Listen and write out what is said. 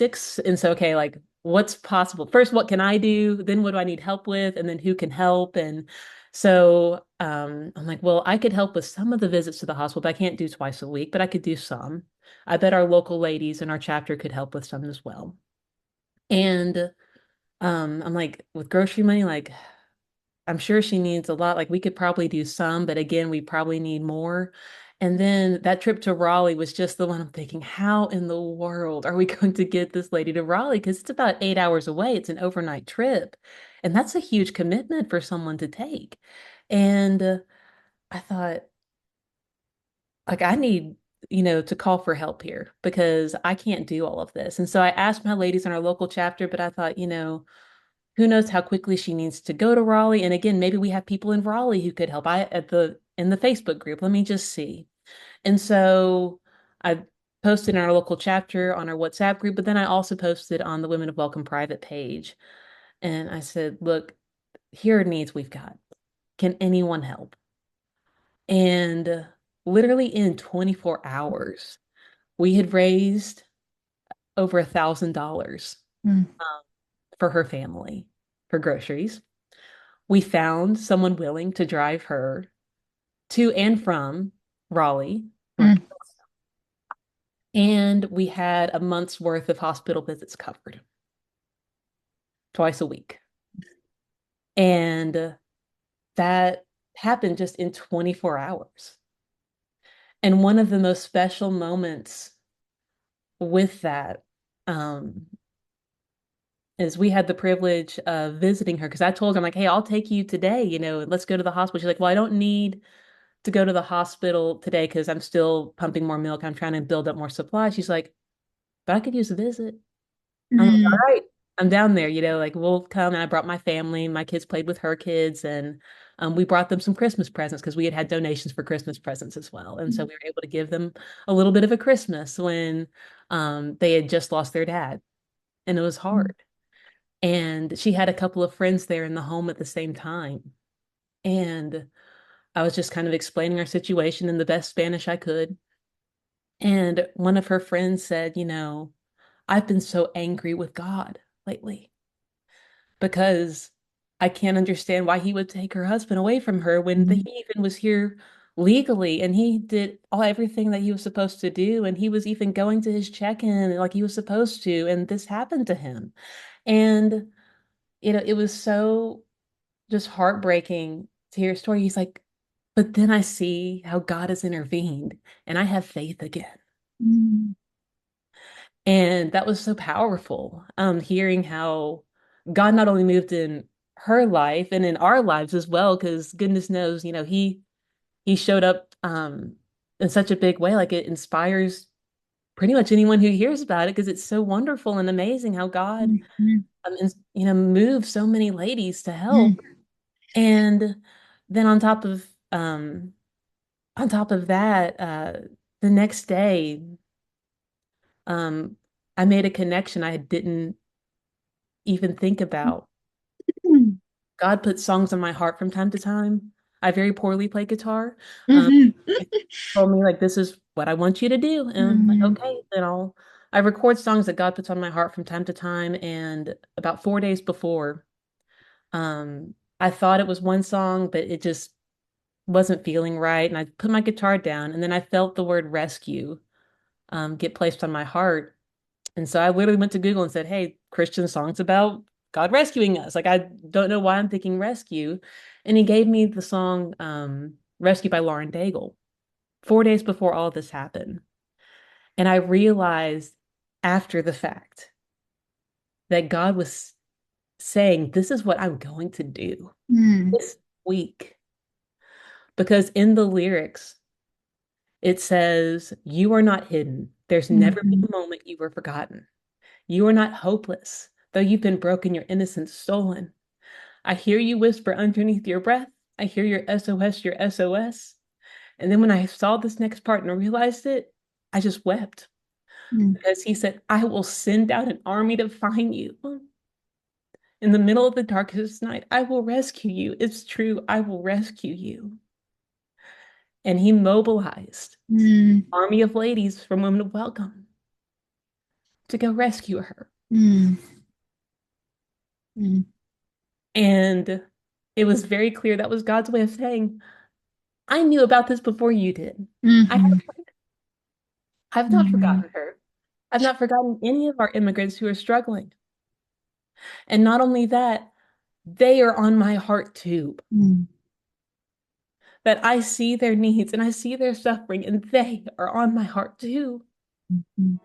logistics. And so, okay, like what's possible? First, what can I do? Then what do I need help with? And then who can help? And so I'm like, well, I could help with some of the visits to the hospital, but I can't do twice a week, but I could do some. I bet our local ladies in our chapter could help with some as well. And I'm like, with grocery money, like I'm sure she needs a lot. Like we could probably do some, but again, we probably need more. And then that trip to Raleigh was just the one I'm thinking, how in the world are we going to get this lady to Raleigh? Because it's about 8 hours away. It's an overnight trip. And that's a huge commitment for someone to take. And I thought, like, I need, to call for help here because I can't do all of this. And so I asked my ladies in our local chapter, but I thought, who knows how quickly she needs to go to Raleigh. And again, maybe we have people in Raleigh who could help. I at the in the Facebook group. Let me just see. And so I posted in our local chapter on our WhatsApp group, but then I also posted on the Women of Welcome private page. And I said, look, here are needs we've got. Can anyone help? And literally in 24 hours, we had raised over $1,000 Mm. for her family for groceries. We found someone willing to drive her to and from Raleigh, North Mm. Carolina. And we had a month's worth of hospital visits covered twice a week. And that happened just in 24 hours. And one of the most special moments with that um, is we had the privilege of visiting her because I told her, I'm like, hey, I'll take you today, let's go to the hospital. She's like, well, I don't need to go to the hospital today because I'm still pumping more milk. I'm trying to build up more supply. She's like, but I could use a visit. I'm like, all Mm. right, I'm down there, like we'll come. And I brought my family. My kids played with her kids, and we brought them some Christmas presents because we had had donations for Christmas presents as well. And so we were able to give them a little bit of a Christmas when they had just lost their dad, and it was Mm. hard. And she had a couple of friends there in the home at the same time. And I was just kind of explaining our situation in the best Spanish I could. And one of her friends said, I've been so angry with God lately because I can't understand why he would take her husband away from her when he Mm. even was here legally and he did everything that he was supposed to do and he was even going to his check-in like he was supposed to and this happened to him. And it was so just heartbreaking to hear a story. He's like, but then I see how God has intervened and I have faith again. Mm. And that was so powerful. Hearing how God not only moved in her life and in our lives as well, because goodness knows, he showed up in such a big way. Like it inspires pretty much anyone who hears about it because it's so wonderful and amazing how God Mm. moves so many ladies to Mm. help. And then on top of that, the next day, um, I made a connection I didn't even think about. Mm. God puts songs on my heart from time to time. I very poorly play guitar. Um, Mhm. he told me like this is what I want you to do, and I'm like, Mhm. okay, then I record songs that God puts on my heart from time to time. And about 4 days before, I thought it was one song, but it just wasn't feeling right. And I put my guitar down, and then I felt the word rescue get placed on my heart. And so I literally went to Google and said, hey, Christian songs about God rescuing us. Like, I don't know why I'm thinking rescue. And he gave me the song Rescue by Lauren Daigle 4 days before all of this happened. And I realized after the fact that God was saying, this is what I'm going to do Mm. this week. Because in the lyrics, it says, you are not hidden. There's never been Mhm. a moment you were forgotten. You are not hopeless, though you've been broken, your innocence stolen. I hear you whisper underneath your breath. I hear your SOS, your SOS. And then when I saw this next part and realized it, I just wept Mm. because he said, I will send out an army to find you. In the middle of the darkest night, I will rescue you. It's true, I will rescue you. And he mobilized Mm. army of ladies from Women of Welcome. to go rescue her. mm, mm, And it was very clear that was God's way of saying, I knew about this before you did. I mhm, have not mm, forgotten her. I've not forgotten any of our immigrants who are struggling. And not only that, they are on my heart too. mm, That I see their needs and I see their suffering, and they are on my heart too. mhm.